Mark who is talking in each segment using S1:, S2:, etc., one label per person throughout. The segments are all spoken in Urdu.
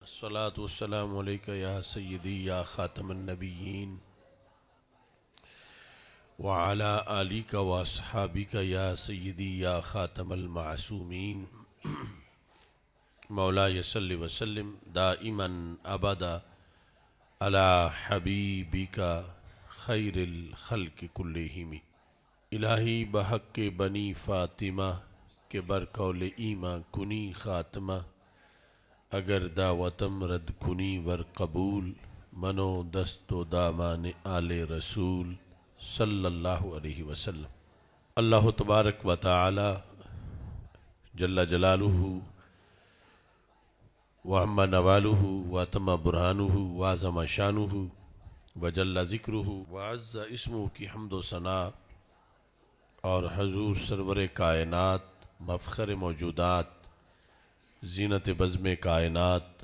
S1: الصلاة والسلام علیک یا سیدی یا خاتم النبیین وعلی آلک و اصحابک یا سیدی یا خاتم المعصومین مولاي صل وسلم دائما ابدا علی حبیبک خیر الخلق کلہم۔ الہی بحق بنی فاطمہ کے برقول ایماں کنی خاتمہ، اگر دعوتم رد کنی ور قبول، منو دست و دامان آل رسول صلی اللہ علیہ وسلم۔ اللہ تبارک و تعالی جل جلالہ وعم نوالہ واتم برہانہ وعظم شانہ وجل ذکرہ وعز اسمہ کی حمد و ثنا اور حضور سرور کائنات، مفخر موجودات، زینت بزم کائنات،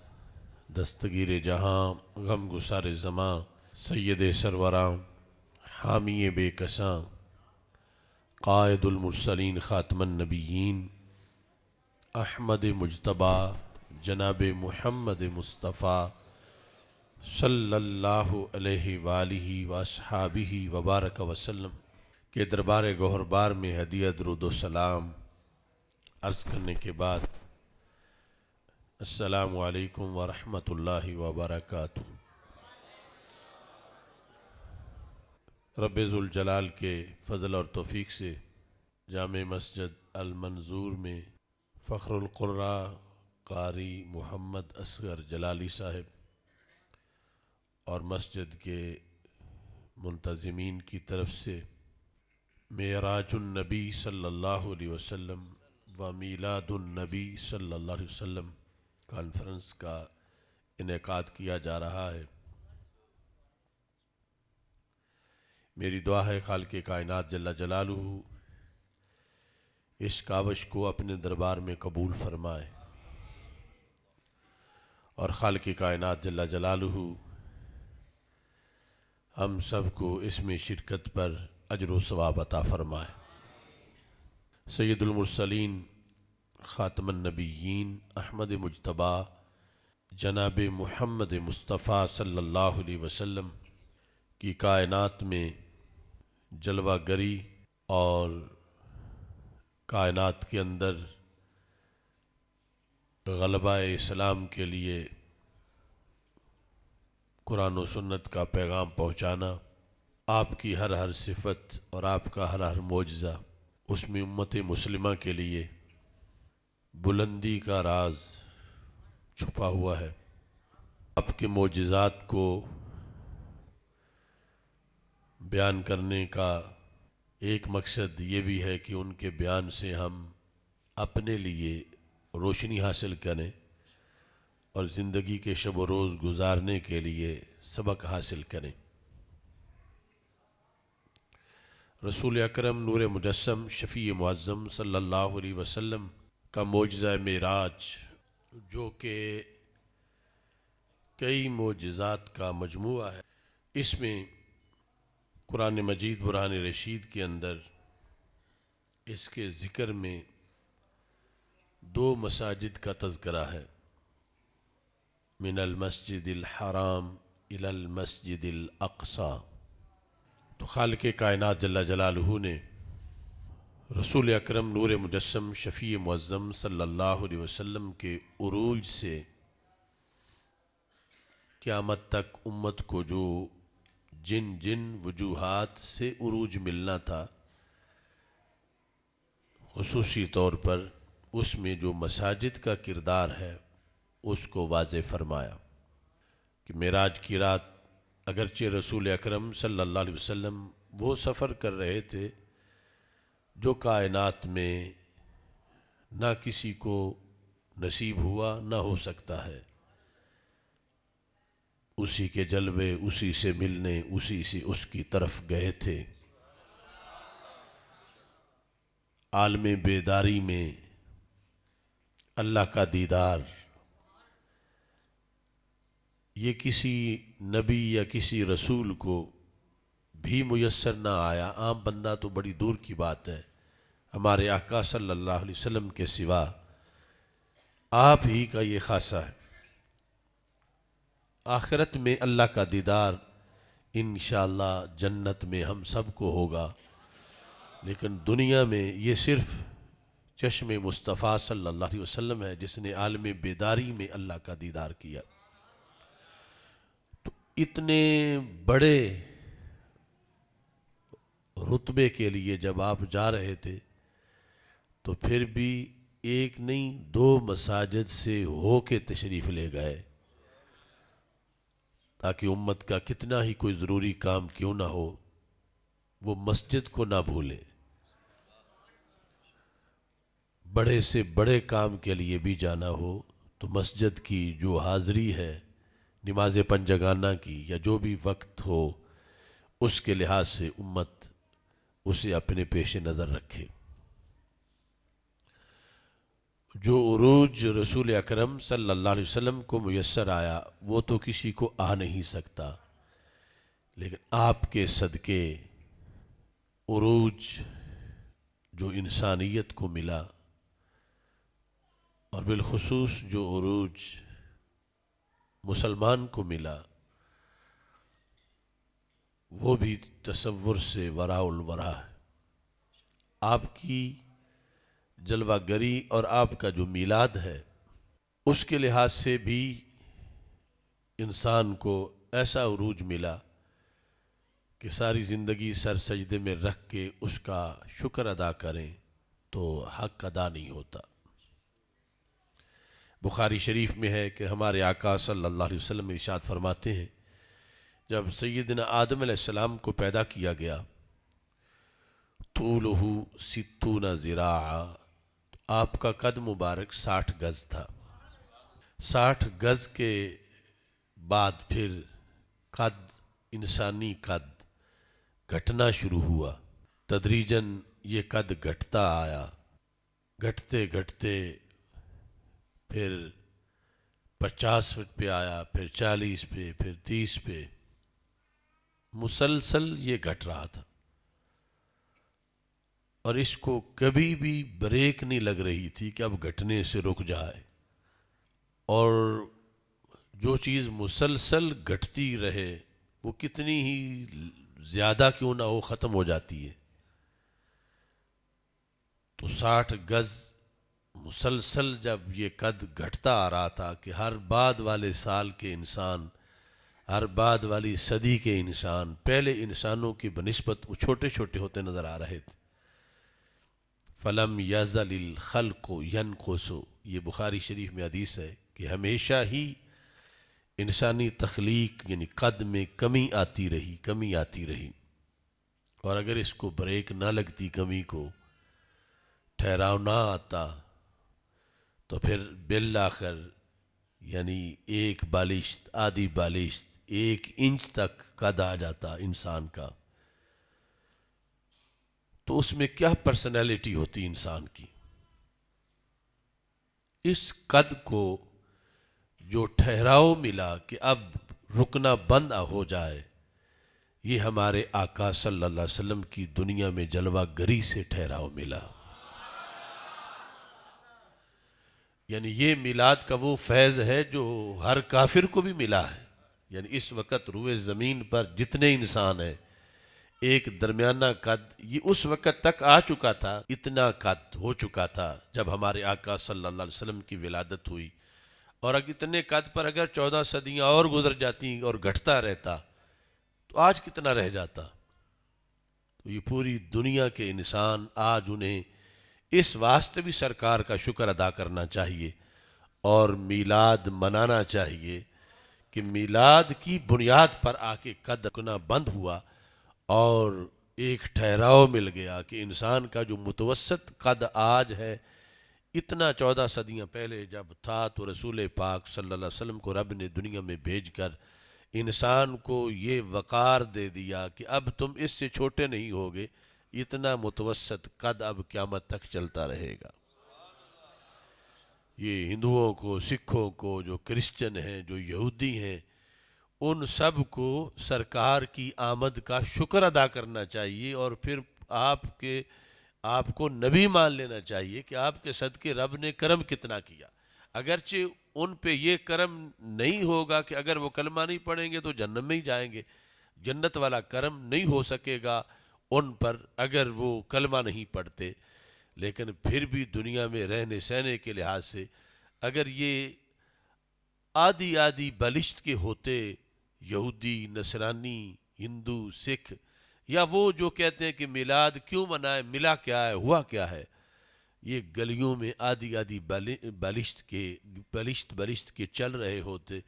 S1: دستگیر جہاں، غم گسار زماں، سید سروراں، حامی بے کساں، قائد المرسلین خاتم النبیین، احمد مجتبیٰ جناب محمد مصطفیٰ صلی اللہ علیہ وآلہ واصحابہ وبارک وسلم کے دربار گوہربار میں ہدیہ درود و سلام عرض کرنے کے بعد السلام علیکم ورحمۃ اللہ وبرکاتہ۔ رب ذوالجلال کے فضل اور توفیق سے جامع مسجد المنظور میں فخر القراء قاری محمد اصغر جلالی صاحب اور مسجد کے منتظمین کی طرف سے معراج النبی صلی اللہ علیہ وسلم و میلاد النبی صلی اللہ علیہ وسلم کانفرنس کا انعقاد کیا جا رہا ہے۔ میری دعا ہے خالق کائنات جل جلالہ اس کاوش کو اپنے دربار میں قبول فرمائے، اور خالق کائنات جل جلالہ ہم سب کو اس میں شرکت پر اجر و ثواب عطا فرمائے۔ سید المرسلین خاتم النبیین احمد مجتبیٰ جناب محمد مصطفیٰ صلی اللہ علیہ وسلم کی کائنات میں جلوہ گری اور کائنات کے اندر غلبہ اسلام کے لیے قرآن و سنت کا پیغام پہنچانا، آپ کی ہر صفت اور آپ کا ہر معجزہ اس میں امت مسلمہ کے لیے بلندی کا راز چھپا ہوا ہے۔ آپ کے معجزات کو بیان کرنے کا ایک مقصد یہ بھی ہے کہ ان کے بیان سے ہم اپنے لیے روشنی حاصل کریں اور زندگی کے شب و روز گزارنے کے لیے سبق حاصل کریں۔ رسول اکرم نور مجسم شفیع معظم صلی اللہ علیہ وسلم کا معجزہ معراج، جو کہ کئی معجزات کا مجموعہ ہے، اس میں قرآن مجید برہان رشید کے اندر اس کے ذکر میں 2 مساجد کا تذکرہ ہے، من المسجد الحرام الی المسجد الاقصی۔ تو خالق کائنات جل جلالہ نے رسول اکرم نور مجسم شفیع معظم صلی اللہ علیہ وسلم کے عروج سے قیامت تک امت کو جو جن وجوہات سے عروج ملنا تھا، خصوصی طور پر اس میں جو مساجد کا کردار ہے اس کو واضح فرمایا کہ معراج کی رات اگرچہ رسول اکرم صلی اللہ علیہ وسلم وہ سفر کر رہے تھے جو کائنات میں نہ کسی کو نصیب ہوا نہ ہو سکتا ہے، اسی کے جلوے، اسی سے ملنے، اسی سے اس کی طرف گئے تھے۔ عالم بیداری میں اللہ کا دیدار یہ کسی نبی یا کسی رسول کو بھی میسر نہ آیا، عام بندہ تو بڑی دور کی بات ہے، ہمارے آقا صلی اللہ علیہ وسلم کے سوا آپ ہی کا یہ خاصہ ہے۔ آخرت میں اللہ کا دیدار انشاءاللہ جنت میں ہم سب کو ہوگا، لیکن دنیا میں یہ صرف چشم مصطفیٰ صلی اللہ علیہ وسلم ہے جس نے عالم بیداری میں اللہ کا دیدار کیا۔ تو اتنے بڑے رتبے کے لیے جب آپ جا رہے تھے تو پھر بھی ایک نہیں دو مساجد سے ہو کے تشریف لے گئے، تاکہ امت کا کتنا ہی کوئی ضروری کام کیوں نہ ہو وہ مسجد کو نہ بھولیں۔ بڑے سے بڑے کام کے لیے بھی جانا ہو تو مسجد کی جو حاضری ہے نماز پنجگانہ کی یا جو بھی وقت ہو اس کے لحاظ سے امت اسے اپنے پیش نظر رکھے۔ جو عروج رسول اکرم صلی اللہ علیہ وسلم کو میسر آیا وہ تو کسی کو آ نہیں سکتا، لیکن آپ کے صدقے عروج جو انسانیت کو ملا، اور بالخصوص جو عروج مسلمان کو ملا، وہ بھی تصور سے وراء الورا ہے۔ آپ کی جلوہ گری اور آپ کا جو میلاد ہے اس کے لحاظ سے بھی انسان کو ایسا عروج ملا کہ ساری زندگی سر سجدے میں رکھ کے اس کا شکر ادا کریں تو حق ادا نہیں ہوتا۔ بخاری شریف میں ہے کہ ہمارے آقا صلی اللہ علیہ وسلم ارشاد فرماتے ہیں جب سیدنا آدم علیہ السلام کو پیدا کیا گیا طولہ 60 ذراعا، آپ کا قد مبارک 60 گز تھا۔ 60 گز کے بعد پھر قد انسانی قد گھٹنا شروع ہوا، تدریجاً یہ قد گھٹتا آیا، گھٹتے گھٹتے پھر 50 فٹ پہ آیا، پھر 40 پہ، پھر 30 پہ، مسلسل یہ گھٹ رہا تھا اور اس کو کبھی بھی بریک نہیں لگ رہی تھی کہ اب گھٹنے سے رک جائے، اور جو چیز مسلسل گھٹتی رہے وہ کتنی ہی زیادہ کیوں نہ ہو ختم ہو جاتی ہے۔ تو 60 گز مسلسل جب یہ قد گھٹتا آ رہا تھا کہ ہر بعد والے سال کے انسان، ہر بعد والی صدی کے انسان پہلے انسانوں کی بنسبت وہ چھوٹے چھوٹے ہوتے نظر آ رہے تھے۔ فلم یزل الخلق ینقص، یہ بخاری شریف میں حدیث ہے کہ ہمیشہ ہی انسانی تخلیق یعنی قد میں کمی آتی رہی، اور اگر اس کو بریک نہ لگتی، کمی کو ٹھہراؤ نہ آتا، تو پھر بالآخر یعنی ایک بالشت، آدھی بالشت، 1 انچ تک قد آ جاتا انسان کا، تو اس میں کیا پرسنالٹی ہوتی انسان کی۔ اس قد کو جو ٹھہراؤ ملا کہ اب رکنا بند ہو جائے، یہ ہمارے آقا صلی اللہ علیہ وسلم کی دنیا میں جلوہ گری سے ٹھہراؤ ملا۔ یعنی یہ میلاد کا وہ فیض ہے جو ہر کافر کو بھی ملا ہے۔ یعنی اس وقت روئے زمین پر جتنے انسان ہیں، ایک درمیانہ قد یہ اس وقت تک آ چکا تھا، اتنا قد ہو چکا تھا جب ہمارے آقا صلی اللہ علیہ وسلم کی ولادت ہوئی، اور اگر اتنے قد پر اگر 14 صدیاں اور گزر جاتی اور گھٹتا رہتا تو آج کتنا رہ جاتا۔ تو یہ پوری دنیا کے انسان آج انہیں اس واسطے بھی سرکار کا شکر ادا کرنا چاہیے اور میلاد منانا چاہیے کہ میلاد کی بنیاد پر آ کے قد رکنا بند ہوا اور ایک ٹھہراؤ مل گیا کہ انسان کا جو متوسط قد آج ہے، اتنا 14 صدیاں پہلے جب تھا تو رسول پاک صلی اللہ علیہ وسلم کو رب نے دنیا میں بھیج کر انسان کو یہ وقار دے دیا کہ اب تم اس سے چھوٹے نہیں ہوگے، اتنا متوسط قد اب قیامت تک چلتا رہے گا۔ یہ ہندوؤں کو، سکھوں کو، جو کرسچن ہیں، جو یہودی ہیں، ان سب کو سرکار کی آمد کا شکر ادا کرنا چاہیے، اور پھر آپ کو نبی مان لینا چاہیے کہ آپ کے صدقے رب نے کرم کتنا کیا۔ اگرچہ ان پہ یہ کرم نہیں ہوگا کہ اگر وہ کلمہ نہیں پڑھیں گے تو جنت میں ہی جائیں گے، جنت والا کرم نہیں ہو سکے گا ان پر اگر وہ کلمہ نہیں پڑھتے، لیکن پھر بھی دنیا میں رہنے سہنے کے لحاظ سے اگر یہ آدھی آدھی بلشت کے ہوتے، یہودی، نصرانی، ہندو، سکھ، یا وہ جو کہتے ہیں کہ میلاد کیوں منائے، ملا کیا ہے، ہوا کیا ہے، یہ گلیوں میں آدھی آدھی بلشت کے چل رہے ہوتے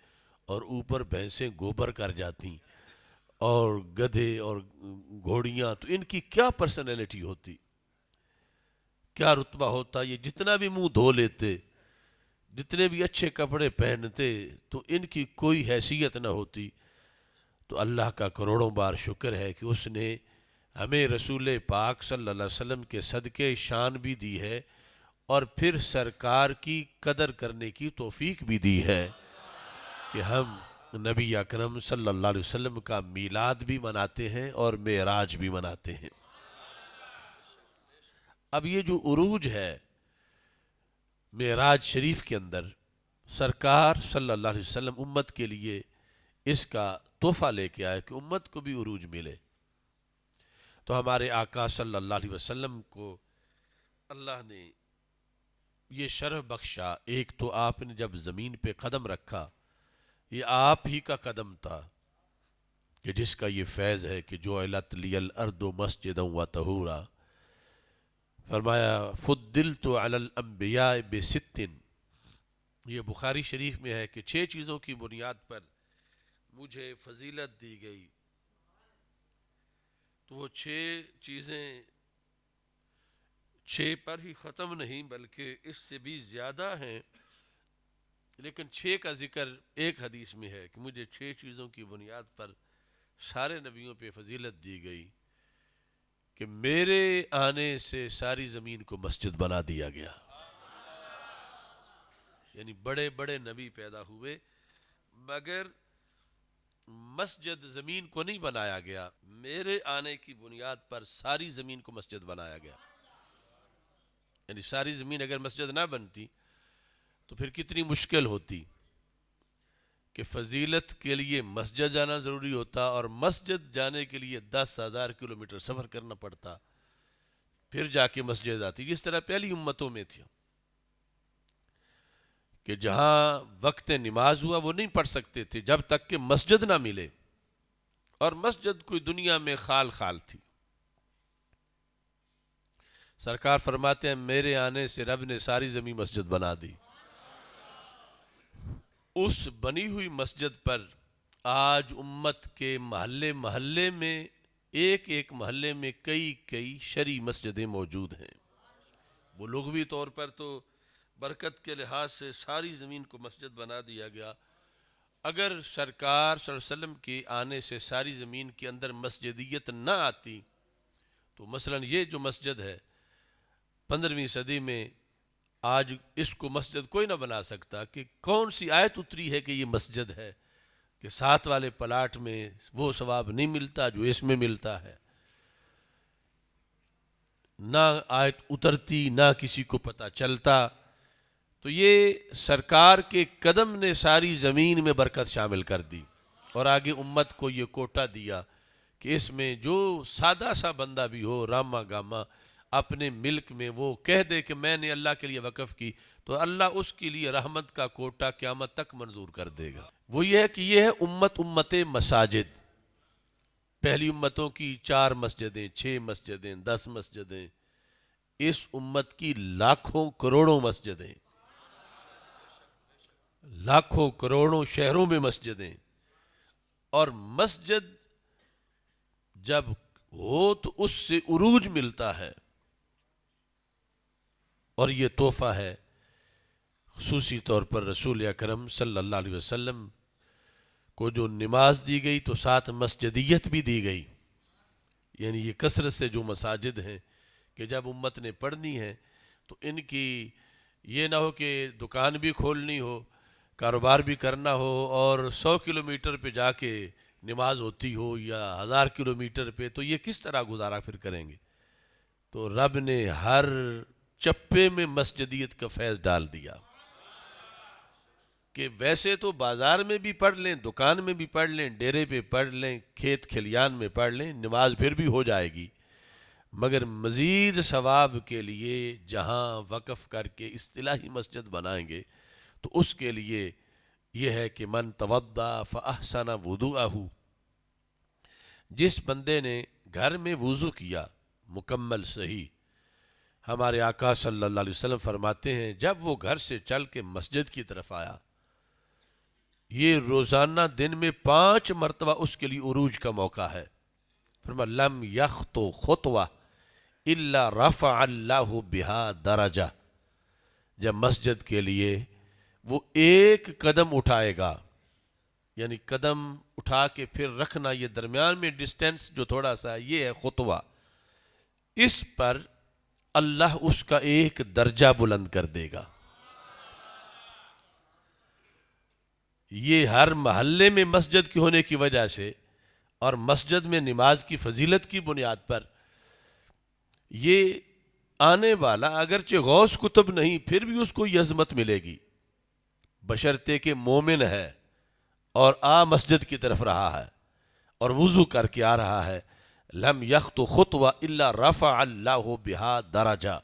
S1: اور اوپر بھینسیں گوبر کر جاتی اور گدھے اور گھوڑیاں، تو ان کی کیا پرسنالٹی ہوتی، کیا رتبہ ہوتا، یہ جتنا بھی منہ دھو لیتے، جتنے بھی اچھے کپڑے پہنتے، تو ان کی کوئی حیثیت نہ ہوتی۔ تو اللہ کا کروڑوں بار شکر ہے کہ اس نے ہمیں رسول پاک صلی اللہ علیہ وسلم کے صدقے شان بھی دی ہے اور پھر سرکار کی قدر کرنے کی توفیق بھی دی ہے کہ ہم نبی اکرم صلی اللہ علیہ وسلم کا میلاد بھی مناتے ہیں اور معراج بھی مناتے ہیں۔ اب یہ جو عروج ہے معراج شریف کے اندر، سرکار صلی اللہ علیہ وسلم امت کے لیے اس کا تحفہ لے کے آئے کہ امت کو بھی عروج ملے۔ تو ہمارے آقا صلی اللہ علیہ وسلم کو اللہ نے یہ شرف بخشا۔ ایک تو آپ نے جب زمین پہ قدم رکھا، یہ آپ ہی کا قدم تھا کہ جس کا یہ فیض ہے کہ جعلت لی الارض مسجدا وطہورا، فرمایا فضلت علی الانبیاء بست، یہ بخاری شریف میں ہے کہ 6 چیزوں کی بنیاد پر مجھے فضیلت دی گئی۔ تو وہ 6 چیزیں 6 پر ہی ختم نہیں بلکہ اس سے بھی زیادہ ہیں، لیکن 6 کا ذکر ایک حدیث میں ہے کہ مجھے 6 چیزوں کی بنیاد پر سارے نبیوں پہ فضیلت دی گئی کہ میرے آنے سے ساری زمین کو مسجد بنا دیا گیا۔ یعنی بڑے بڑے نبی پیدا ہوئے مگر مسجد زمین کو نہیں بنایا گیا، میرے آنے کی بنیاد پر ساری زمین کو مسجد بنایا گیا۔ یعنی ساری زمین اگر مسجد نہ بنتی تو پھر کتنی مشکل ہوتی کہ فضیلت کے لیے مسجد جانا ضروری ہوتا اور مسجد جانے کے لیے 10,000 کلومیٹر سفر کرنا پڑتا، پھر جا کے مسجد آتی، جس طرح پہلی امتوں میں تھی کہ جہاں وقت نماز ہوا وہ نہیں پڑھ سکتے تھے جب تک کہ مسجد نہ ملے، اور مسجد کوئی دنیا میں خال خال تھی۔ سرکار فرماتے ہیں میرے آنے سے رب نے ساری زمین مسجد بنا دی۔ اس بنی ہوئی مسجد پر آج امت کے محلے محلے میں، ایک ایک محلے میں کئی شرعی مسجدیں موجود ہیں۔ وہ لغوی طور پر تو برکت کے لحاظ سے ساری زمین کو مسجد بنا دیا گیا، اگر سرکار صلی اللہ علیہ وسلم کے آنے سے ساری زمین کے اندر مسجدیت نہ آتی تو مثلا یہ جو مسجد ہے 15ویں صدی میں، آج اس کو مسجد کوئی نہ بنا سکتا کہ کون سی آیت اتری ہے کہ یہ مسجد ہے کہ 7 والے پلاٹ میں وہ ثواب نہیں ملتا جو اس میں ملتا ہے، نہ آیت اترتی نہ کسی کو پتہ چلتا۔ تو یہ سرکار کے قدم نے ساری زمین میں برکت شامل کر دی اور آگے امت کو یہ کوٹا دیا کہ اس میں جو سادہ سا بندہ بھی ہو، راما گاما اپنے ملک میں وہ کہہ دے کہ میں نے اللہ کے لیے وقف کی، تو اللہ اس کے لیے رحمت کا کوٹا قیامت تک منظور کر دے گا۔ وہ یہ ہے کہ یہ ہے امت مساجد۔ پہلی امتوں کی 4 مسجدیں، 6 مسجدیں، 10 مسجدیں، اس امت کی لاکھوں کروڑوں مسجدیں، لاکھوں کروڑوں شہروں میں مسجدیں، اور مسجد جب ہو تو اس سے عروج ملتا ہے، اور یہ تحفہ ہے خصوصی طور پر رسول اکرم صلی اللہ علیہ وسلم کو جو نماز دی گئی تو ساتھ مسجدیت بھی دی گئی۔ یعنی یہ کثرت سے جو مساجد ہیں کہ جب امت نے پڑھنی ہے تو ان کی یہ نہ ہو کہ دکان بھی کھولنی ہو، کاروبار بھی کرنا ہو اور 100 کلومیٹر پہ جا کے نماز ہوتی ہو یا 1000 کلومیٹر پہ، تو یہ کس طرح گزارا پھر کریں گے؟ تو رب نے ہر چپے میں مسجدیت کا فیض ڈال دیا۔ کہ ویسے تو بازار میں بھی پڑھ لیں، دکان میں بھی پڑھ لیں، ڈیرے پہ پڑھ لیں، کھیت کھلیان میں پڑھ لیں، نماز پھر بھی ہو جائے گی، مگر مزید ثواب کے لیے جہاں وقف کر کے اصطلاحی مسجد بنائیں گے تو اس کے لیے یہ ہے کہ من توضا فاحسن وضوءہ، جس بندے نے گھر میں وضو کیا مکمل صحیح، ہمارے آقا صلی اللہ علیہ وسلم فرماتے ہیں جب وہ گھر سے چل کے مسجد کی طرف آیا، یہ روزانہ دن میں 5 مرتبہ اس کے لیے عروج کا موقع ہے، فرمایا لم یخطو خطوہ الا رفع اللہ بہا درجہ، جب مسجد کے لیے وہ ایک قدم اٹھائے گا، یعنی قدم اٹھا کے پھر رکھنا، یہ درمیان میں ڈسٹینس جو تھوڑا سا ہے یہ ہے خطوہ، اس پر اللہ اس کا ایک درجہ بلند کر دے گا۔ یہ ہر محلے میں مسجد کی ہونے کی وجہ سے اور مسجد میں نماز کی فضیلت کی بنیاد پر یہ آنے والا اگرچہ غوث کتب نہیں پھر بھی اس کو یہ عظمت ملے گی، بشرطے کہ مومن ہے اور مسجد کی طرف رہا ہے اور وضو کر کے آ رہا ہے، لم یخطو خطوہ الا رفع اللہ بہا درجہ،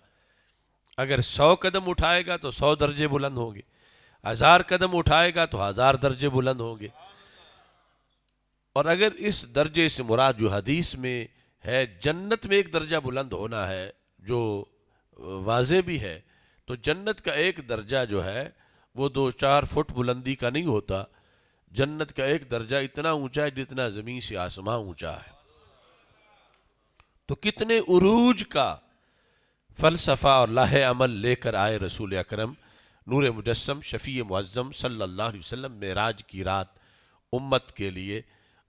S1: اگر 100 قدم اٹھائے گا تو 100 درجے بلند ہوں گے، 1000 قدم اٹھائے گا تو 1000 درجے بلند ہوں گے، اور اگر اس درجے سے مراد جو حدیث میں ہے جنت میں ایک درجہ بلند ہونا ہے جو واضح بھی ہے، تو جنت کا ایک درجہ جو ہے وہ 2-4 فٹ بلندی کا نہیں ہوتا، جنت کا ایک درجہ اتنا اونچا ہے جتنا زمین سے آسمان اونچا ہے۔ تو کتنے عروج کا فلسفہ اور لاہ عمل لے کر آئے رسول اکرم نور مجسم شفیع معظم صلی اللہ علیہ وسلم معراج کی رات امت کے لیے،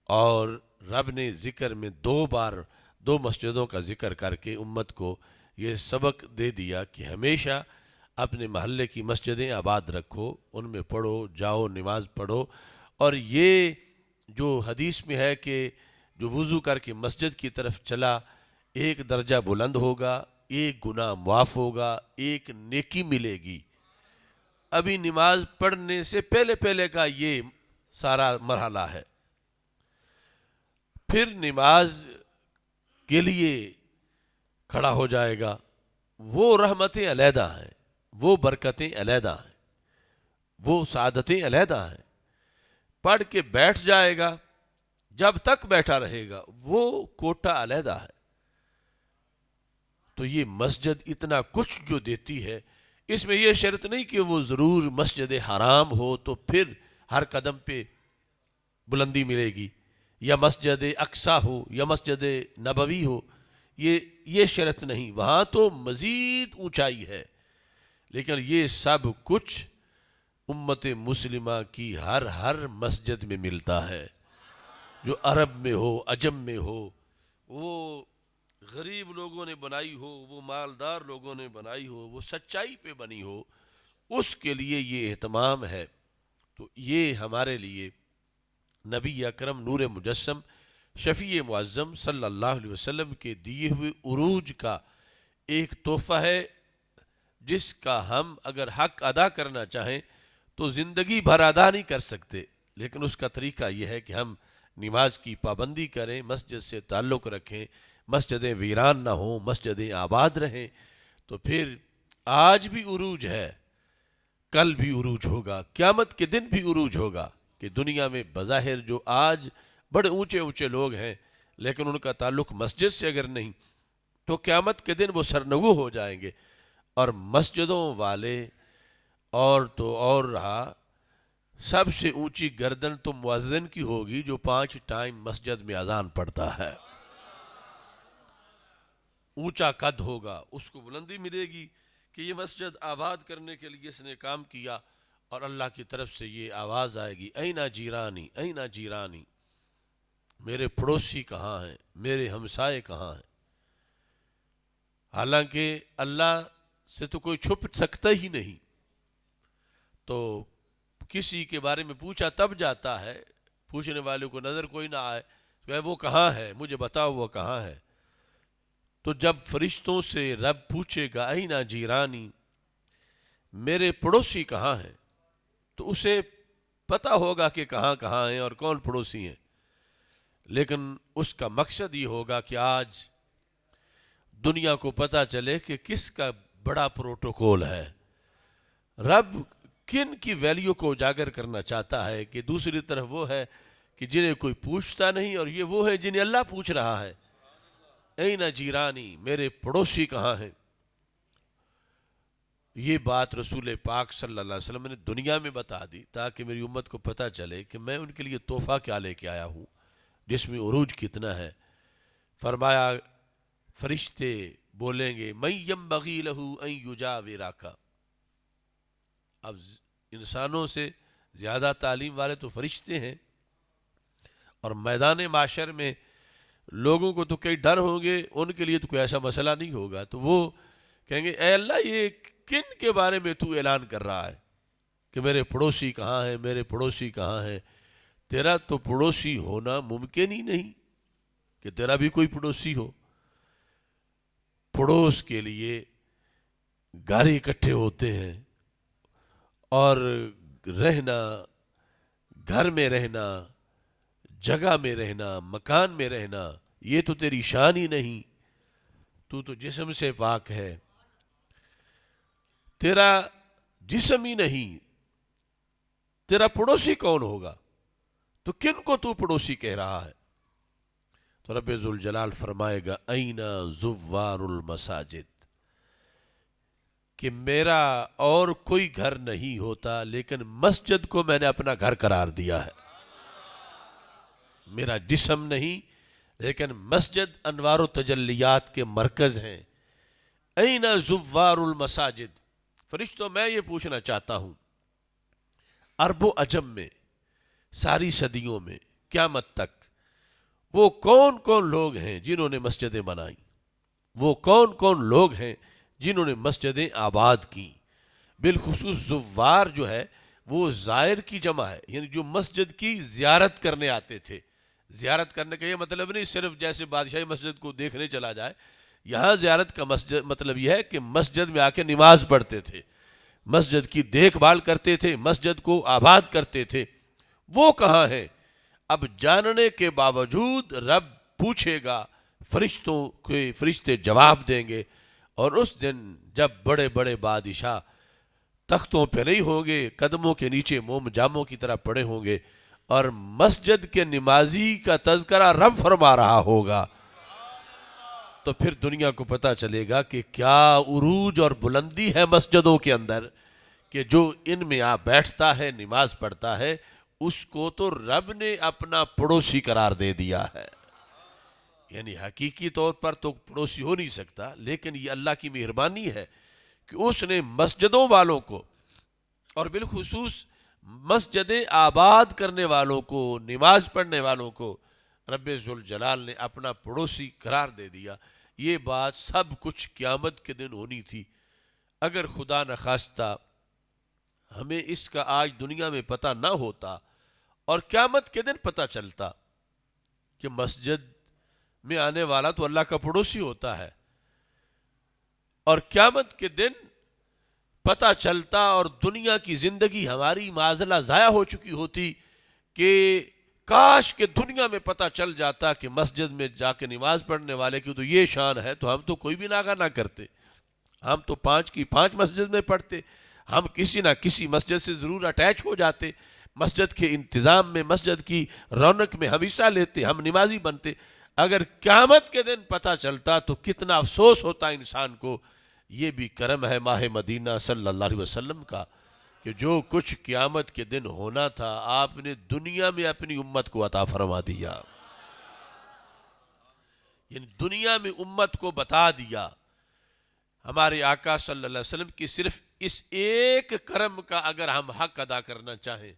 S1: اور رب نے ذکر میں 2 بار 2 مسجدوں کا ذکر کر کے امت کو یہ سبق دے دیا کہ ہمیشہ اپنے محلے کی مسجدیں آباد رکھو، ان میں پڑھو، جاؤ نماز پڑھو، اور یہ جو حدیث میں ہے کہ جو وضو کر کے مسجد کی طرف چلا ایک درجہ بلند ہوگا، ایک گناہ معاف ہوگا، ایک نیکی ملے گی۔ ابھی نماز پڑھنے سے پہلے پہلے کا یہ سارا مرحلہ ہے، پھر نماز کے لیے کھڑا ہو جائے گا، وہ رحمتیں علیحدہ ہیں، وہ برکتیں علیحدہ ہیں، وہ سعادتیں علیحدہ ہیں، پڑھ کے بیٹھ جائے گا، جب تک بیٹھا رہے گا وہ کوٹا علیحدہ ہے۔ تو یہ مسجد اتنا کچھ جو دیتی ہے، اس میں یہ شرط نہیں کہ وہ ضرور مسجد حرام ہو تو پھر ہر قدم پہ بلندی ملے گی، یا مسجد اقصی ہو یا مسجد نبوی ہو، یہ شرط نہیں، وہاں تو مزید اونچائی ہے، لیکن یہ سب کچھ امت مسلمہ کی ہر مسجد میں ملتا ہے، جو عرب میں ہو، عجم میں ہو، وہ غریب لوگوں نے بنائی ہو، وہ مالدار لوگوں نے بنائی ہو، وہ سچائی پہ بنی ہو، اس کے لیے یہ اہتمام ہے۔ تو یہ ہمارے لیے نبی اکرم نور مجسم شفیع معظم صلی اللہ علیہ وسلم کے دیے ہوئے عروج کا ایک تحفہ ہے، جس کا ہم اگر حق ادا کرنا چاہیں تو زندگی بھر ادا نہیں کر سکتے، لیکن اس کا طریقہ یہ ہے کہ ہم نماز کی پابندی کریں، مسجد سے تعلق رکھیں، مسجدیں ویران نہ ہوں، مسجدیں آباد رہیں، تو پھر آج بھی عروج ہے، کل بھی عروج ہوگا، قیامت کے دن بھی عروج ہوگا، کہ دنیا میں بظاہر جو آج بڑے اونچے اونچے لوگ ہیں لیکن ان کا تعلق مسجد سے اگر نہیں تو قیامت کے دن وہ سرنگو ہو جائیں گے، اور مسجدوں والے اور تو اور رہا، سب سے اونچی گردن تو مؤذن کی ہوگی جو 5 ٹائم مسجد میں اذان پڑھتا ہے، اونچا قد ہوگا، اس کو بلندی ملے گی کہ یہ مسجد آباد کرنے کے لیے اس نے کام کیا، اور اللہ کی طرف سے یہ آواز آئے گی اینا جیرانی اینا جیرانی، میرے پڑوسی کہاں ہیں، میرے ہمسائے کہاں ہیں۔ حالانکہ اللہ سے تو کوئی چھپ سکتا ہی نہیں، تو کسی کے بارے میں پوچھا تب جاتا ہے، پوچھنے والے کو نظر کوئی نہ آئے کہ وہ کہاں ہے، مجھے بتاؤ وہ کہاں ہے۔ تو جب فرشتوں سے رب پوچھے گا اینا جیرانی، میرے پڑوسی کہاں ہیں، تو اسے پتہ ہوگا کہ کہاں کہاں ہیں اور کون پڑوسی ہیں، لیکن اس کا مقصد یہ ہوگا کہ آج دنیا کو پتہ چلے کہ کس کا بڑا پروٹوکول ہے، رب کن کی ویلیو کو اجاگر کرنا چاہتا ہے، کہ دوسری طرف وہ ہے کہ جنہیں کوئی پوچھتا نہیں، اور یہ وہ ہے جنہیں اللہ پوچھ رہا ہے، این جیرانی، میرے پڑوسی کہاں ہیں۔ یہ بات رسول پاک صلی اللہ علیہ وسلم نے دنیا میں بتا دی تاکہ میری امت کو پتہ چلے کہ میں ان کے لیے تحفہ کیا لے کے آیا ہوں، جس میں عروج کتنا ہے۔ فرمایا فرشتے بولیں گے من ینبغی لہ ان یجاورک، اب انسانوں سے زیادہ تعلیم والے تو فرشتے ہیں، اور میدان معاشر میں لوگوں کو تو کئی ڈر ہوں گے، ان کے لیے تو کوئی ایسا مسئلہ نہیں ہوگا، تو وہ کہیں گے اے اللہ یہ کن کے بارے میں تو اعلان کر رہا ہے کہ میرے پڑوسی کہاں ہیں، میرے پڑوسی کہاں ہیں؟ تیرا تو پڑوسی ہونا ممکن ہی نہیں کہ تیرا بھی کوئی پڑوسی ہو۔ پڑوس کے لیے گھر اکٹھے ہوتے ہیں، اور رہنا، گھر میں رہنا، جگہ میں رہنا، مکان میں رہنا، یہ تو تیری شان ہی نہیں، تو جسم سے پاک ہے، تیرا جسم ہی نہیں، تیرا پڑوسی کون ہوگا؟ تو کن کو تو پڑوسی کہہ رہا ہے؟ تو رب ذوالجلال فرمائے گا این زوار المساجد، کہ میرا اور کوئی گھر نہیں ہوتا لیکن مسجد کو میں نے اپنا گھر قرار دیا ہے۔ میرا جسم نہیں لیکن مسجد انوار و تجلیات کے مرکز ہیں۔ این زوار المساجد، فرشتوں میں یہ پوچھنا چاہتا ہوں، عرب و عجم میں ساری صدیوں میں قیامت تک وہ کون کون لوگ ہیں جنہوں نے مسجدیں بنائیں؟ وہ کون کون لوگ ہیں جنہوں نے مسجدیں آباد کی؟ بالخصوص زوار جو ہے وہ زائر کی جمع ہے، یعنی جو مسجد کی زیارت کرنے آتے تھے۔ زیارت کرنے کا یہ مطلب نہیں صرف جیسے بادشاہی مسجد کو دیکھنے چلا جائے، یہاں زیارت کا مطلب یہ ہے کہ مسجد میں آ کے نماز پڑھتے تھے، مسجد کی دیکھ بھال کرتے تھے، مسجد کو آباد کرتے تھے۔ وہ کہاں ہیں؟ اب جاننے کے باوجود رب پوچھے گا، فرشتوں کے فرشتے جواب دیں گے، اور اس دن جب بڑے بڑے بادشاہ تختوں پہ نہیں ہوں گے، قدموں کے نیچے موم جاموں کی طرح پڑے ہوں گے، اور مسجد کے نمازی کا تذکرہ رب فرما رہا ہوگا، تو پھر دنیا کو پتہ چلے گا کہ کیا عروج اور بلندی ہے مسجدوں کے اندر، کہ جو ان میں آ بیٹھتا ہے، نماز پڑھتا ہے، اس کو تو رب نے اپنا پڑوسی قرار دے دیا ہے۔ یعنی حقیقی طور پر تو پڑوسی ہو نہیں سکتا، لیکن یہ اللہ کی مہربانی ہے کہ اس نے مسجدوں والوں کو، اور بالخصوص مسجدیں آباد کرنے والوں کو، نماز پڑھنے والوں کو رب ذوالجلال نے اپنا پڑوسی قرار دے دیا۔ یہ بات سب کچھ قیامت کے دن ہونی تھی۔ اگر خدا نخواستہ ہمیں اس کا آج دنیا میں پتہ نہ ہوتا اور قیامت کے دن پتہ چلتا کہ مسجد میں آنے والا تو اللہ کا پڑوسی ہوتا ہے، اور قیامت کے دن پتہ چلتا اور دنیا کی زندگی ہماری معاذاللہ ضائع ہو چکی ہوتی، کہ کاش کہ دنیا میں پتہ چل جاتا کہ مسجد میں جا کے نماز پڑھنے والے کی تو یہ شان ہے، تو ہم تو کوئی بھی ناغہ نہ کرتے، ہم تو 5 کی 5 مسجد میں پڑھتے، ہم کسی نہ کسی مسجد سے ضرور اٹیچ ہو جاتے، مسجد کے انتظام میں، مسجد کی رونق میں ہم حصہ لیتے، ہم نمازی بنتے۔ اگر قیامت کے دن پتہ چلتا تو کتنا افسوس ہوتا انسان کو۔ یہ بھی کرم ہے ماہ مدینہ صلی اللہ علیہ وسلم کا کہ جو کچھ قیامت کے دن ہونا تھا آپ نے دنیا میں اپنی امت کو عطا فرما دیا، یعنی دنیا میں امت کو بتا دیا۔ ہمارے آقا صلی اللہ علیہ وسلم کی صرف اس ایک کرم کا اگر ہم حق ادا کرنا چاہیں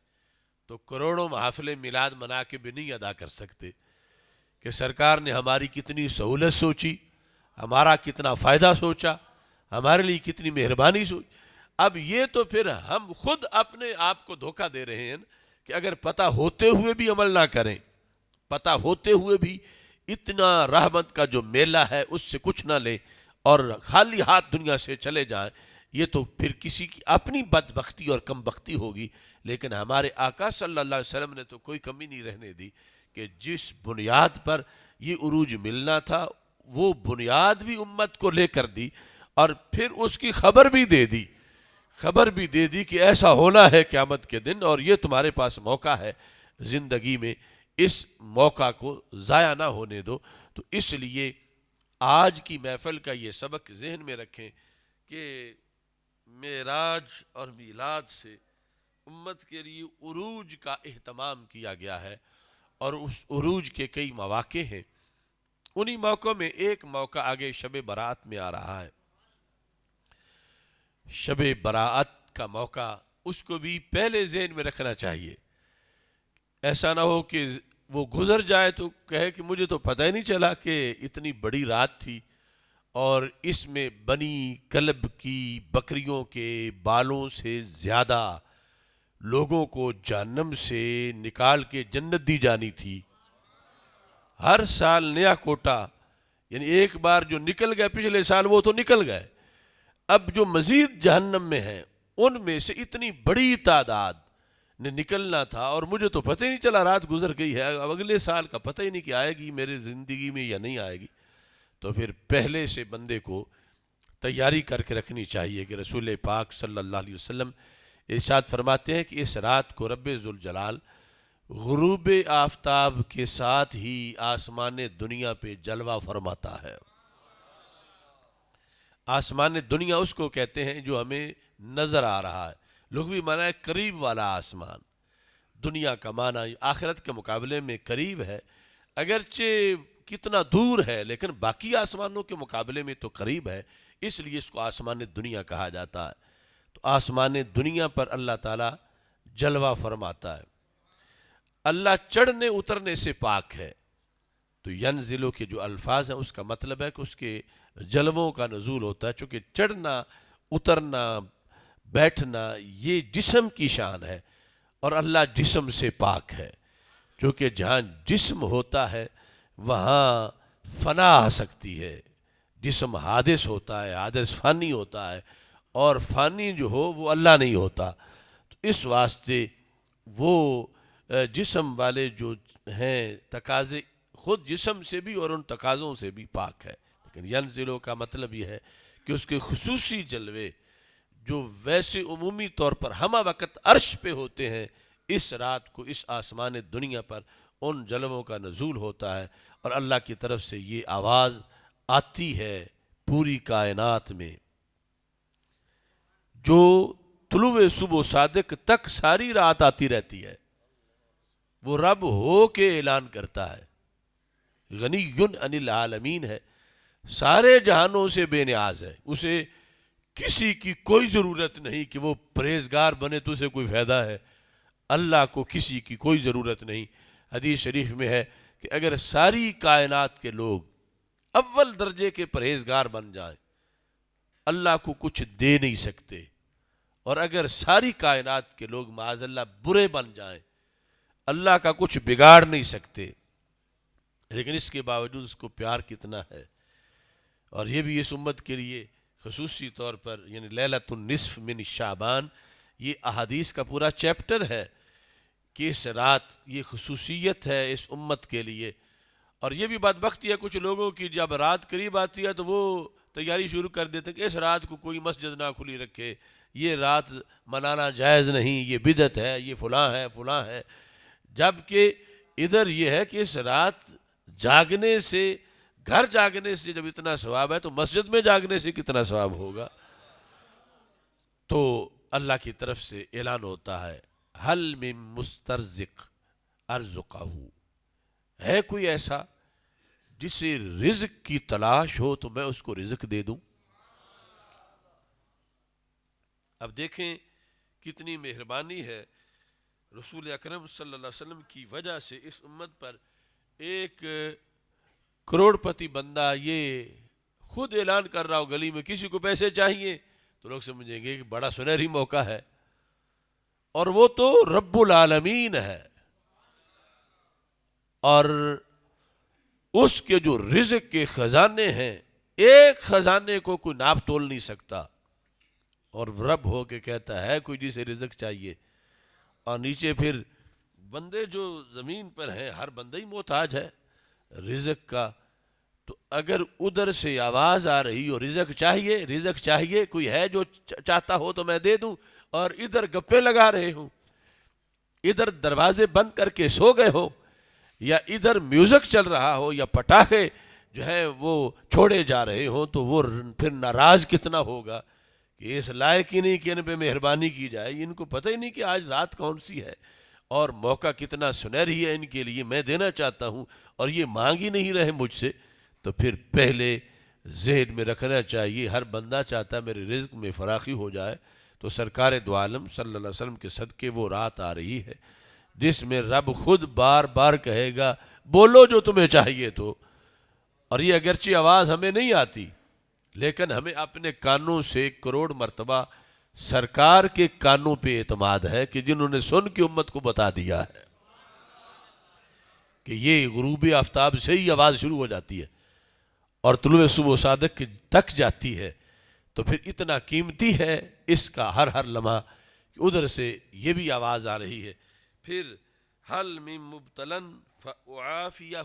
S1: تو کروڑوں محافل میلاد منا کے بھی نہیں ادا کر سکتے، کہ سرکار نے ہماری کتنی سہولت سوچی، ہمارا کتنا فائدہ سوچا، ہمارے لیے کتنی مہربانی سوچی۔ اب یہ تو پھر ہم خود اپنے آپ کو دھوکہ دے رہے ہیں کہ اگر پتہ ہوتے ہوئے بھی عمل نہ کریں، پتہ ہوتے ہوئے بھی اتنا رحمت کا جو میلہ ہے اس سے کچھ نہ لیں اور خالی ہاتھ دنیا سے چلے جائیں، یہ تو پھر کسی کی اپنی بدبختی اور کم بختی ہوگی۔ لیکن ہمارے آقا صلی اللہ علیہ وسلم نے تو کوئی کمی نہیں رہنے دی کہ جس بنیاد پر یہ عروج ملنا تھا وہ بنیاد بھی امت کو لے کر دی، اور پھر اس کی خبر بھی دے دی کہ ایسا ہونا ہے قیامت کے دن، اور یہ تمہارے پاس موقع ہے زندگی میں، اس موقع کو ضائع نہ ہونے دو۔ تو اس لیے آج کی محفل کا یہ سبق ذہن میں رکھیں کہ معراج اور میلاد سے امت کے لیے عروج کا اہتمام کیا گیا ہے، اور اس عروج کے کئی مواقع ہیں۔ انہی موقعوں میں ایک موقع آگے شب برات میں آ رہا ہے۔ شب برات کا موقع اس کو بھی پہلے ذہن میں رکھنا چاہیے، ایسا نہ ہو کہ وہ گزر جائے تو کہے کہ مجھے تو پتہ ہی نہیں چلا کہ اتنی بڑی رات تھی، اور اس میں بنی کلب کی بکریوں کے بالوں سے زیادہ لوگوں کو جہنم سے نکال کے جنت دی جانی تھی۔ ہر سال نیا کوٹا، یعنی ایک بار جو نکل گئے پچھلے سال وہ تو نکل گئے، اب جو مزید جہنم میں ہیں ان میں سے اتنی بڑی تعداد نے نکلنا تھا، اور مجھے تو پتہ ہی نہیں چلا، رات گزر گئی ہے، اب اگلے سال کا پتہ ہی نہیں کہ آئے گی میرے زندگی میں یا نہیں آئے گی۔ تو پھر پہلے سے بندے کو تیاری کر کے رکھنی چاہیے کہ رسول پاک صلی اللہ علیہ وسلم ارشاد فرماتے ہیں کہ اس رات کو رب ذوالجلال غروب آفتاب کے ساتھ ہی آسمان دنیا پہ جلوہ فرماتا ہے۔ آسمان دنیا اس کو کہتے ہیں جو ہمیں نظر آ رہا ہے، لغوی معنی ہے قریب والا آسمان۔ دنیا کا معنی آخرت کے مقابلے میں قریب ہے، اگرچہ کتنا دور ہے لیکن باقی آسمانوں کے مقابلے میں تو قریب ہے، اس لیے اس کو آسمان دنیا کہا جاتا ہے۔ تو آسمان دنیا پر اللہ تعالیٰ جلوہ فرماتا ہے۔ اللہ چڑھنے اترنے سے پاک ہے، تو ینزلو کے جو الفاظ ہیں اس کا مطلب ہے کہ اس کے جلووں کا نزول ہوتا ہے، چونکہ چڑھنا اترنا بیٹھنا یہ جسم کی شان ہے، اور اللہ جسم سے پاک ہے، چونکہ جہاں جسم ہوتا ہے وہاں فنا آ سکتی ہے، جسم حادث ہوتا ہے، حادث فانی ہوتا ہے، اور فانی جو ہو وہ اللہ نہیں ہوتا۔ تو اس واسطے وہ جسم والے جو ہیں تقاضے خود جسم سے بھی اور ان تقاضوں سے بھی پاک ہے، لیکن ینزلو کا مطلب یہ ہے کہ اس کے خصوصی جلوے جو ویسے عمومی طور پر ہمہ وقت عرش پہ ہوتے ہیں، اس رات کو اس آسمان دنیا پر ان جلووں کا نزول ہوتا ہے، اور اللہ کی طرف سے یہ آواز آتی ہے پوری کائنات میں، جو طلوع صبح صادق تک ساری رات آتی رہتی ہے۔ وہ رب ہو کے اعلان کرتا ہے، غنی عن العالمین ہے، سارے جہانوں سے بے نیاز ہے، اسے کسی کی کوئی ضرورت نہیں کہ وہ پرہیزگار بنے تو اسے کوئی فائدہ ہے، اللہ کو کسی کی کوئی ضرورت نہیں۔ حدیث شریف میں ہے کہ اگر ساری کائنات کے لوگ اول درجے کے پرہیزگار بن جائیں اللہ کو کچھ دے نہیں سکتے، اور اگر ساری کائنات کے لوگ معاذ اللہ برے بن جائیں اللہ کا کچھ بگاڑ نہیں سکتے، لیکن اس کے باوجود اس کو پیار کتنا ہے۔ اور یہ بھی اس امت کے لیے خصوصی طور پر، یعنی لیلۃ النصف من شعبان، یہ احادیث کا پورا چیپٹر ہے کہ اس رات یہ خصوصیت ہے اس امت کے لیے۔ اور یہ بھی بدبختی ہے کچھ لوگوں کی، جب رات قریب آتی ہے تو وہ تیاری شروع کر دیتے ہیں کہ اس رات کو کوئی مسجد نہ کھلی رکھے، یہ رات منانا جائز نہیں، یہ بدعت ہے، یہ فلاں ہے، جبکہ ادھر یہ ہے کہ اس رات جاگنے سے، گھر جاگنے سے جب اتنا ثواب ہے تو مسجد میں جاگنے سے کتنا ثواب ہوگا۔ تو اللہ کی طرف سے اعلان ہوتا ہے، حل من مسترزق ارزقہ، ہے کوئی ایسا جسے رزق کی تلاش ہو تو میں اس کو رزق دے دوں۔ اب دیکھیں کتنی مہربانی ہے رسول اکرم صلی اللہ علیہ وسلم کی وجہ سے اس امت پر، ایک کروڑ پتی بندہ یہ خود اعلان کر رہا ہو گلی میں کسی کو پیسے چاہیے تو لوگ سمجھیں گے کہ بڑا سنہری موقع ہے، اور وہ تو رب العالمین ہے، اور اس کے جو رزق کے خزانے ہیں ایک خزانے کو کوئی ناپ تول نہیں سکتا، اور رب ہو کے کہتا ہے کوئی جسے رزق چاہیے، اور نیچے پھر بندے جو زمین پر ہیں، ہر بندہ ہی محتاج ہے رزق کا. تو اگر ادھر سے آواز آ رہی ہو رزق چاہیے رزق چاہیے، کوئی ہے جو چاہتا ہو تو میں دے دوں، اور ادھر گپے لگا رہے ہوں، ادھر دروازے بند کر کے سو گئے ہو، یا ادھر میوزک چل رہا ہو، یا پٹاخے جو ہیں وہ چھوڑے جا رہے ہوں، تو وہ پھر ناراض کتنا ہوگا کہ اس لائق ہی نہیں کہ ان پہ مہربانی کی جائے. ان کو پتہ ہی نہیں کہ آج رات کون سی ہے اور موقع کتنا سنہری ہے ان کے لیے، میں دینا چاہتا ہوں اور یہ مانگ ہی نہیں رہے مجھ سے. تو پھر پہلے ذہن میں رکھنا چاہیے ہر بندہ چاہتا ہے میرے رزق میں فراخی ہو جائے. تو سرکار دو عالم صلی اللہ علیہ وسلم کے صدقے وہ رات آ رہی ہے جس میں رب خود بار بار کہے گا بولو جو تمہیں چاہیے تو. اور یہ اگرچہ آواز ہمیں نہیں آتی، لیکن ہمیں اپنے کانوں سے کروڑ مرتبہ سرکار کے کانوں پہ اعتماد ہے کہ جنہوں نے سن کے امت کو بتا دیا ہے کہ یہ غروب آفتاب سے ہی آواز شروع ہو جاتی ہے اور طلوع صبح صادق تک جاتی ہے. تو پھر اتنا قیمتی ہے اس کا ہر لمحہ کہ ادھر سے یہ بھی آواز آ رہی ہے. پھر حل من مبتلن فاعافیہ،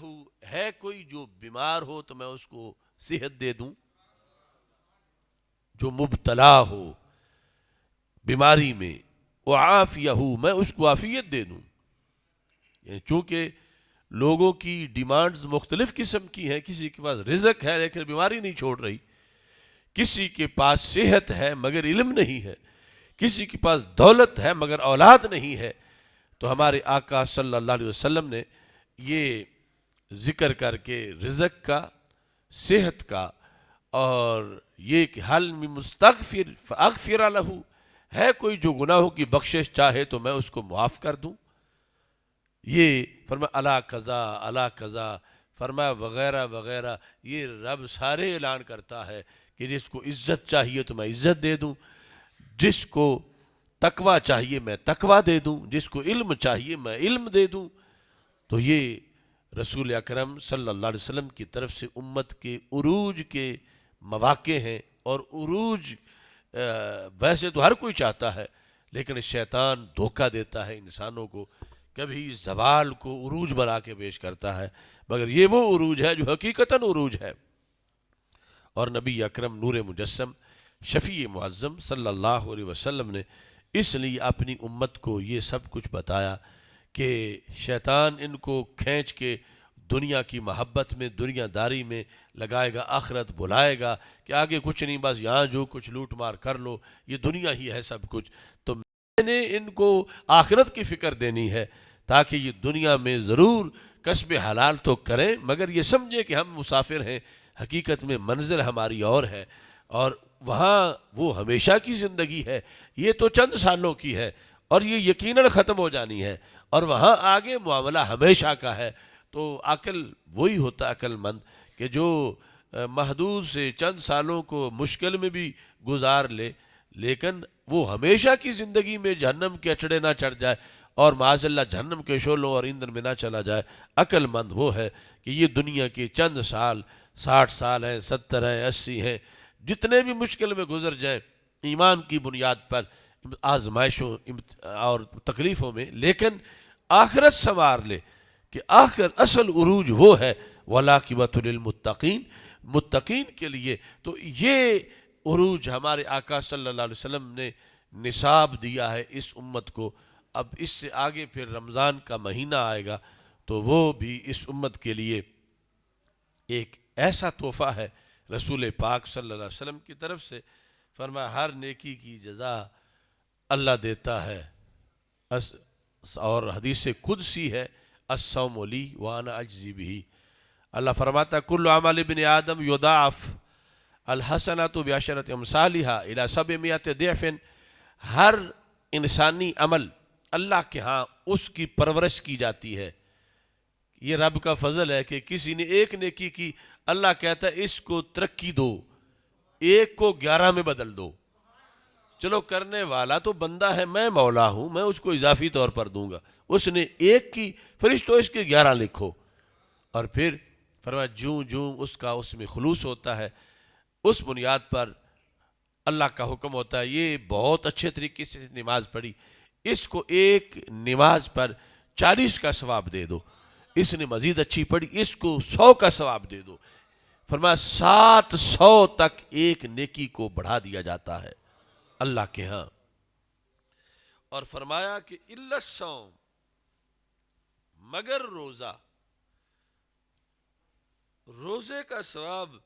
S1: ہے کوئی جو بیمار ہو تو میں اس کو صحت دے دوں. جو مبتلا ہو بیماری میں، اعافیہ، میں اس کو عافیت دے دوں. یعنی چونکہ لوگوں کی ڈیمانڈز مختلف قسم کی ہیں، کسی کے پاس رزق ہے لیکن بیماری نہیں چھوڑ رہی، کسی کے پاس صحت ہے مگر علم نہیں ہے، کسی کے پاس دولت ہے مگر اولاد نہیں ہے. تو ہمارے آقا صلی اللہ علیہ وسلم نے یہ ذکر کر کے رزق کا، صحت کا، اور یہ کہ حل من مستغفر فاغفر لہ، ہے کوئی جو گناہوں کی بخشش چاہے تو میں اس کو معاف کر دوں. یہ فرمایا الا قضا الا قضا، فرمایا وغیرہ وغیرہ. یہ رب سارے اعلان کرتا ہے کہ جس کو عزت چاہیے تو میں عزت دے دوں، جس کو تقوی چاہیے میں تقوی دے دوں، جس کو علم چاہیے میں علم دے دوں. تو یہ رسول اکرم صلی اللہ علیہ وسلم کی طرف سے امت کے عروج کے مواقع ہیں. اور عروج ویسے تو ہر کوئی چاہتا ہے، لیکن شیطان دھوکہ دیتا ہے انسانوں کو، کبھی زوال کو عروج بنا کے پیش کرتا ہے، مگر یہ وہ عروج ہے جو حقیقتاً عروج ہے. اور نبی اکرم نور مجسم شفیع معظم صلی اللہ علیہ وسلم نے اس لیے اپنی امت کو یہ سب کچھ بتایا کہ شیطان ان کو کھینچ کے دنیا کی محبت میں، دنیا داری میں لگائے گا، آخرت بلائے گا کہ آگے کچھ نہیں، بس یہاں جو کچھ لوٹ مار کر لو، یہ دنیا ہی ہے سب کچھ. تو میں نے ان کو آخرت کی فکر دینی ہے تاکہ یہ دنیا میں ضرور کسب حلال تو کریں، مگر یہ سمجھے کہ ہم مسافر ہیں، حقیقت میں منزل ہماری اور ہے، اور وہاں وہ ہمیشہ کی زندگی ہے، یہ تو چند سالوں کی ہے اور یہ یقیناً ختم ہو جانی ہے، اور وہاں آگے معاملہ ہمیشہ کا ہے. تو عقل وہی ہوتا عقل مند کہ جو محدود سے چند سالوں کو مشکل میں بھی گزار لے، لیکن وہ ہمیشہ کی زندگی میں جہنم کے اچڑے نہ چڑھ جائے اور معاذ اللہ جہنم کے شعلوں اور ایندھن میں نہ چلا جائے. عقل مند وہ ہے کہ یہ دنیا کے چند سال، 60 سال ہیں، 70 ہیں، 80 ہیں، جتنے بھی مشکل میں گزر جائیں ایمان کی بنیاد پر، آزمائشوں اور تکلیفوں میں، لیکن آخرت سنوار لے کہ آخر اصل عروج وہ ہے وَالْعَاقِبَةُ لِلْمُتَّقِينَ، متقین کے لیے. تو یہ عروج ہمارے آقا صلی اللہ علیہ وسلم نے نصاب دیا ہے اس امت کو. اب اس سے آگے پھر رمضان کا مہینہ آئے گا تو وہ بھی اس امت کے لیے ایک ایسا تحفہ ہے رسول پاک صلی اللہ علیہ وسلم کی طرف سے. فرمایا ہر نیکی کی جزا اللہ دیتا ہے، اور حدیث قدسی ہے الصوم لی وانا اجزی بہ. اللہ فرماتا کل عمل ابن آدم یضاعف الحسنۃ بعشرۃ امثالھا الی 700 ضعف. ہر انسانی عمل اللہ کے ہاں اس کی پرورش کی جاتی ہے. یہ رب کا فضل ہے کہ کسی نے ایک نیکی کی، اللہ کہتا ہے اس کو ترقی دو، ایک کو 11 میں بدل دو. چلو کرنے والا تو بندہ ہے، میں مولا ہوں، میں اس کو اضافی طور پر دوں گا. اس نے ایک کی، فرشتوں اس کے 11 لکھو. اور پھر فرمایا جوں جوں اس کا اس میں خلوص ہوتا ہے، اس بنیاد پر اللہ کا حکم ہوتا ہے. یہ بہت اچھے طریقے سے نماز پڑھی، اس کو ایک نماز پر 40 کا ثواب دے دو، اس نے مزید اچھی پڑھی اس کو 100 کا ثواب دے دو۔ فرمایا 700 تک ایک نیکی کو بڑھا دیا جاتا ہے اللہ کے ہاں۔ اور فرمایا کہ الا الصوم، مگر روزہ، روزے کا ثواب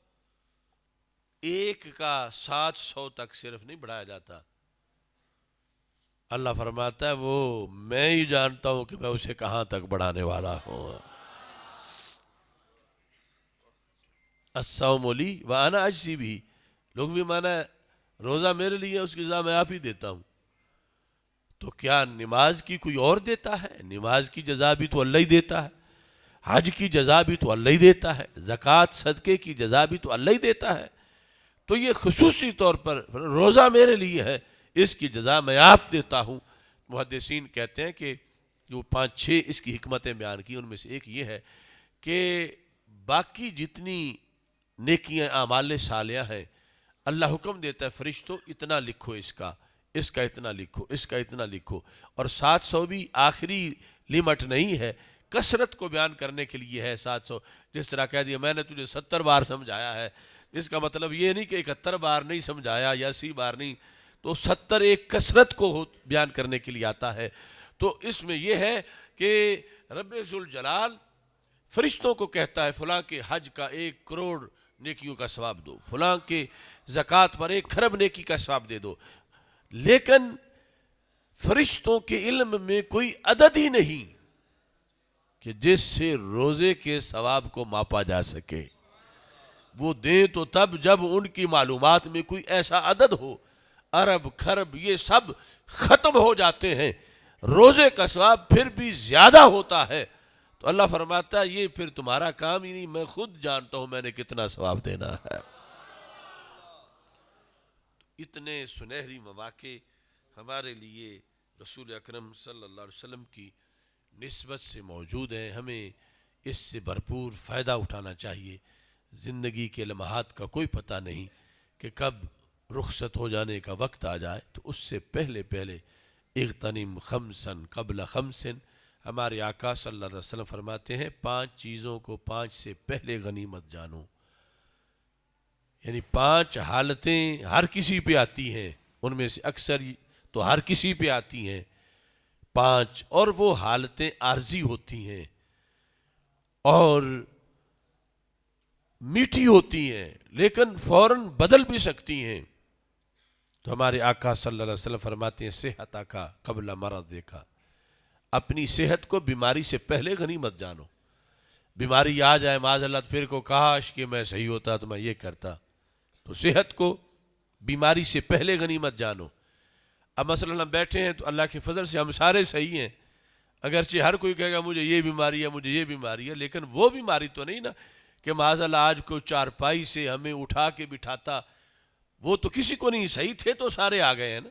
S1: ایک کا 700 تک صرف نہیں بڑھایا جاتا۔ اللہ فرماتا ہے وہ میں ہی جانتا ہوں کہ میں اسے کہاں تک بڑھانے والا ہوں۔ الصوم لی وانا اجزی بھی، لوگ بھی مانا ہے روزہ میرے لیے، اس کی جزا میں آپ ہی دیتا ہوں۔ تو کیا نماز کی کوئی اور دیتا ہے؟ نماز کی جزا بھی تو اللہ ہی دیتا ہے، حج کی جزا بھی تو اللہ ہی دیتا ہے، زکوٰۃ صدقے کی جزا بھی تو اللہ ہی دیتا ہے۔ تو یہ خصوصی طور پر روزہ میرے لیے ہے، اس کی جزا میں آپ دیتا ہوں۔ محدثین کہتے ہیں کہ جو 5-6 اس کی حکمتیں بیان کی، ان میں سے ایک یہ ہے کہ باقی جتنی نیکیاں اعمال صالحہ ہیں، اللہ حکم دیتا ہے فرشتوں اتنا لکھو، اس کا اتنا لکھو، اس کا اتنا لکھو۔ اور 700 بھی آخری لیمٹ نہیں ہے، کثرت کو بیان کرنے کے لیے ہے 700۔ جس طرح کہہ دیا میں نے تجھے 70 بار سمجھایا ہے، اس کا مطلب یہ نہیں کہ 71 بار نہیں سمجھایا یا 80 بار نہیں، تو 70 ایک کثرت کو بیان کرنے کے لیے آتا ہے۔ تو اس میں یہ ہے کہ رب ذوالجلال فرشتوں کو کہتا ہے فلاں کے حج کا 1 کروڑ نیکیوں کا ثواب دو، فلاں کے زکوٰۃ پر 1 خرب نیکی کا ثواب دے دو، لیکن فرشتوں کے علم میں کوئی عدد ہی نہیں کہ جس سے روزے کے ثواب کو ماپا جا سکے۔ وہ دیں تو تب جب ان کی معلومات میں کوئی ایسا عدد ہو، ارب خرب یہ سب ختم ہو جاتے ہیں، روزے کا ثواب پھر بھی زیادہ ہوتا ہے۔ تو اللہ فرماتا ہے یہ پھر تمہارا کام ہی نہیں، میں خود جانتا ہوں میں نے کتنا ثواب دینا ہے۔ اتنے سنہری مواقع ہمارے لیے رسول اکرم صلی اللہ علیہ وسلم کی نسبت سے موجود ہیں، ہمیں اس سے بھرپور فائدہ اٹھانا چاہیے۔ زندگی کے لمحات کا کوئی پتہ نہیں کہ کب رخصت ہو جانے کا وقت آ جائے، تو اس سے پہلے اغتنم خمسن قبل خمسن، ہمارے آقا صلی اللہ علیہ وسلم فرماتے ہیں 5 چیزوں کو 5 سے پہلے غنیمت جانو۔ یعنی 5 حالتیں ہر کسی پہ آتی ہیں، ان میں سے اکثر تو ہر کسی پہ آتی ہیں 5، اور وہ حالتیں عارضی ہوتی ہیں اور میٹھی ہوتی ہیں لیکن فوراً بدل بھی سکتی ہیں۔ تو ہمارے آقا صلی اللہ علیہ وسلم فرماتے ہیں صحت کا قبل مرض دیکھا، اپنی صحت کو بیماری سے پہلے غنیمت جانو۔ بیماری آ جائے معاذ اللہ، پھر کو کاش کہ میں صحیح ہوتا تو میں یہ کرتا، تو صحت کو بیماری سے پہلے غنیمت جانو۔ اب مثلا ہم بیٹھے ہیں تو اللہ کے فضل سے ہم سارے صحیح ہیں، اگرچہ ہر کوئی کہے گا مجھے یہ بیماری ہے مجھے یہ بیماری ہے، لیکن وہ بیماری تو نہیں نا کہ معاذ اللہ آج کو چارپائی سے ہمیں اٹھا کے بٹھاتا، وہ تو کسی کو نہیں، صحیح تھے تو سارے آ گئے ہیں نا۔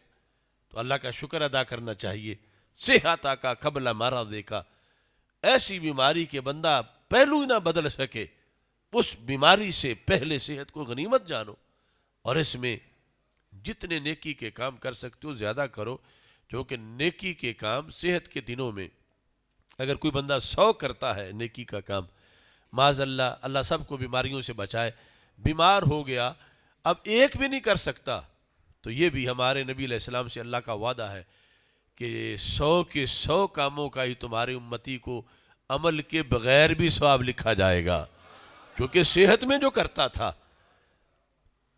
S1: تو اللہ کا شکر ادا کرنا چاہیے۔ صحت کا قبل مرض دیکھا، ایسی بیماری کے بندہ پہلو ہی نہ بدل سکے، اس بیماری سے پہلے صحت کو غنیمت جانو، اور اس میں جتنے نیکی کے کام کر سکتے ہو زیادہ کرو، کیونکہ نیکی کے کام صحت کے دنوں میں اگر کوئی بندہ 100 کرتا ہے نیکی کا کام، معاذ اللہ اللہ سب کو بیماریوں سے بچائے، بیمار ہو گیا اب ایک بھی نہیں کر سکتا، تو یہ بھی ہمارے نبی علیہ السلام سے اللہ کا وعدہ ہے کہ 100 کے 100 کاموں کا ہی تمہاری امتی کو عمل کے بغیر بھی ثواب لکھا جائے گا، کیونکہ صحت میں جو کرتا تھا۔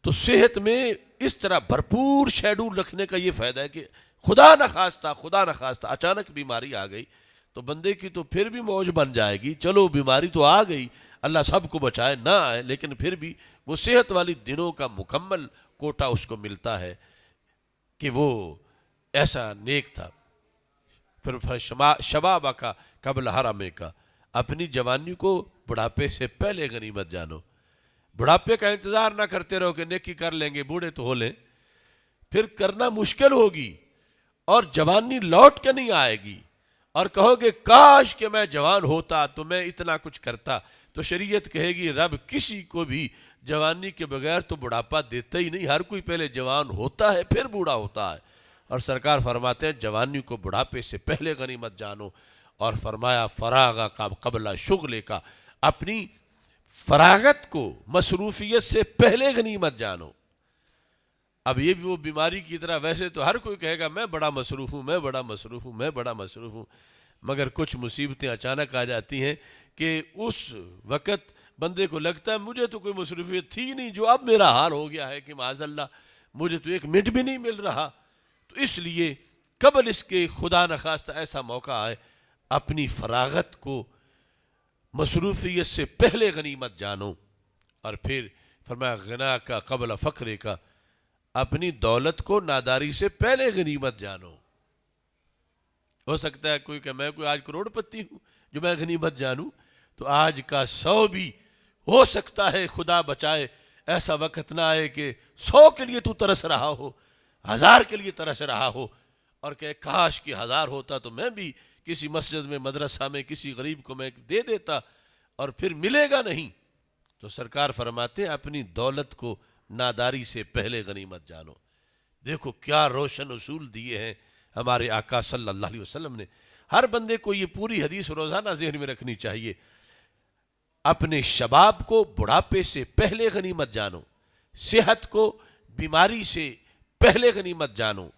S1: تو صحت میں اس طرح بھرپور شیڈول رکھنے کا یہ فائدہ ہے کہ خدا نخواستہ اچانک بیماری آ گئی تو بندے کی تو پھر بھی موج بن جائے گی، چلو بیماری تو آ گئی اللہ سب کو بچائے نہ آئے، لیکن پھر بھی وہ صحت والی دنوں کا مکمل کوٹا اس کو ملتا ہے کہ وہ ایسا نیک تھا۔ پھر شباب کا قبل حرم کا، اپنی جوانی کو بڑھاپے سے پہلے غنیمت جانو۔ بڑھاپے کا انتظار نہ کرتے رہو کہ نیکی کر لیں گے بوڑھے تو ہو لیں، پھر کرنا مشکل ہوگی اور جوانی لوٹ کے نہیں آئے گی، اور کہو گے کاش کہ میں جوان ہوتا تو میں اتنا کچھ کرتا، تو شریعت کہے گی رب کسی کو بھی جوانی کے بغیر تو بڑھاپا دیتا ہی نہیں، ہر کوئی پہلے جوان ہوتا ہے پھر بوڑھا ہوتا ہے۔ اور سرکار فرماتے ہیں جوانی کو بڑھاپے سے پہلے غنیمت جانو، اور فرمایا فراغ کا قبل شغل کا، اپنی فراغت کو مصروفیت سے پہلے غنیمت جانو۔ اب یہ بھی وہ بیماری کی طرح، ویسے تو ہر کوئی کہے گا میں بڑا مصروف ہوں، میں بڑا مصروف ہوں، میں بڑا مصروف ہوں، مگر کچھ مصیبتیں اچانک آ جاتی ہیں کہ اس وقت بندے کو لگتا ہے مجھے تو کوئی مصروفیت تھی نہیں، جو اب میرا حال ہو گیا ہے کہ معاذ اللہ مجھے تو ایک منٹ بھی نہیں مل رہا۔ تو اس لیے قبل اس کے خدا نخواستہ ایسا موقع آئے، اپنی فراغت کو مصروفیت سے پہلے غنیمت جانو۔ اور پھر فرمایا غنا کا قبل فقر کا، اپنی دولت کو ناداری سے پہلے غنیمت جانو۔ ہو سکتا ہے کوئی کہ میں کوئی آج کروڑ پتی ہوں جو میں غنیمت جانوں، تو آج کا 100 بھی ہو سکتا ہے خدا بچائے ایسا وقت نہ آئے کہ 100 کے لیے تو ترس رہا ہو، 1000 کے لیے ترس رہا ہو، اور کہ کاش کہ 1000 ہوتا تو میں بھی کسی مسجد میں، مدرسہ میں کسی غریب کو میں دے دیتا، اور پھر ملے گا نہیں۔ تو سرکار فرماتے ہیں اپنی دولت کو ناداری سے پہلے غنیمت جانو۔ دیکھو کیا روشن اصول دیے ہیں ہمارے آقا صلی اللہ علیہ وسلم نے۔ ہر بندے کو یہ پوری حدیث روزانہ ذہن میں رکھنی چاہیے۔ اپنے شباب کو بڑھاپے سے پہلے غنیمت جانو، صحت کو بیماری سے پہلے غنیمت جانو،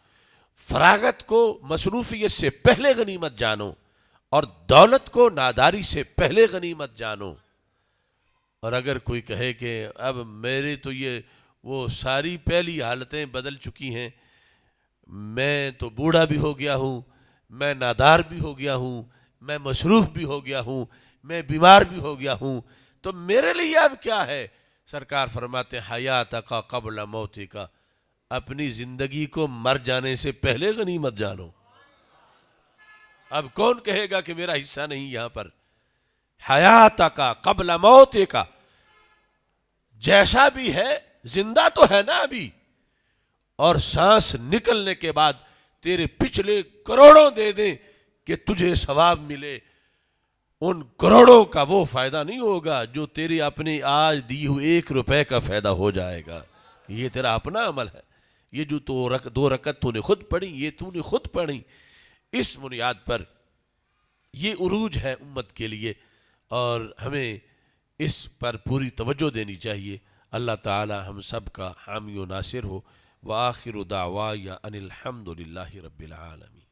S1: فراغت کو مصروفیت سے پہلے غنیمت جانو، اور دولت کو ناداری سے پہلے غنیمت جانو۔ اور اگر کوئی کہے کہ اب میرے تو یہ وہ ساری پہلی حالتیں بدل چکی ہیں، میں تو بوڑھا بھی ہو گیا ہوں، میں نادار بھی ہو گیا ہوں، میں مصروف بھی ہو گیا ہوں، میں بیمار بھی ہو گیا ہوں، تو میرے لیے اب کیا ہے؟ سرکار فرماتے ہیں حیات کا قبل موت کا، اپنی زندگی کو مر جانے سے پہلے غنیمت جانو۔ اب کون کہے گا کہ میرا حصہ نہیں یہاں پر؟ حیات کا قبل موت کا، جیسا بھی ہے زندہ تو ہے نا ابھی، اور سانس نکلنے کے بعد تیرے پچھلے کروڑوں دے دیں کہ تجھے ثواب ملے، ان کروڑوں کا وہ فائدہ نہیں ہوگا جو تیرے اپنے آج دی ہوئے 1 روپے کا فائدہ ہو جائے گا۔ یہ تیرا اپنا عمل ہے، یہ جو 2 رکعت تو نے خود پڑھی، یہ تو نے خود پڑھی۔ اس بنیاد پر یہ عروج ہے امت کے لیے، اور ہمیں اس پر پوری توجہ دینی چاہیے۔ اللہ تعالی ہم سب کا حامی و ناصر ہو۔ وآخر دعوایا ان الحمد للہ رب العالمین۔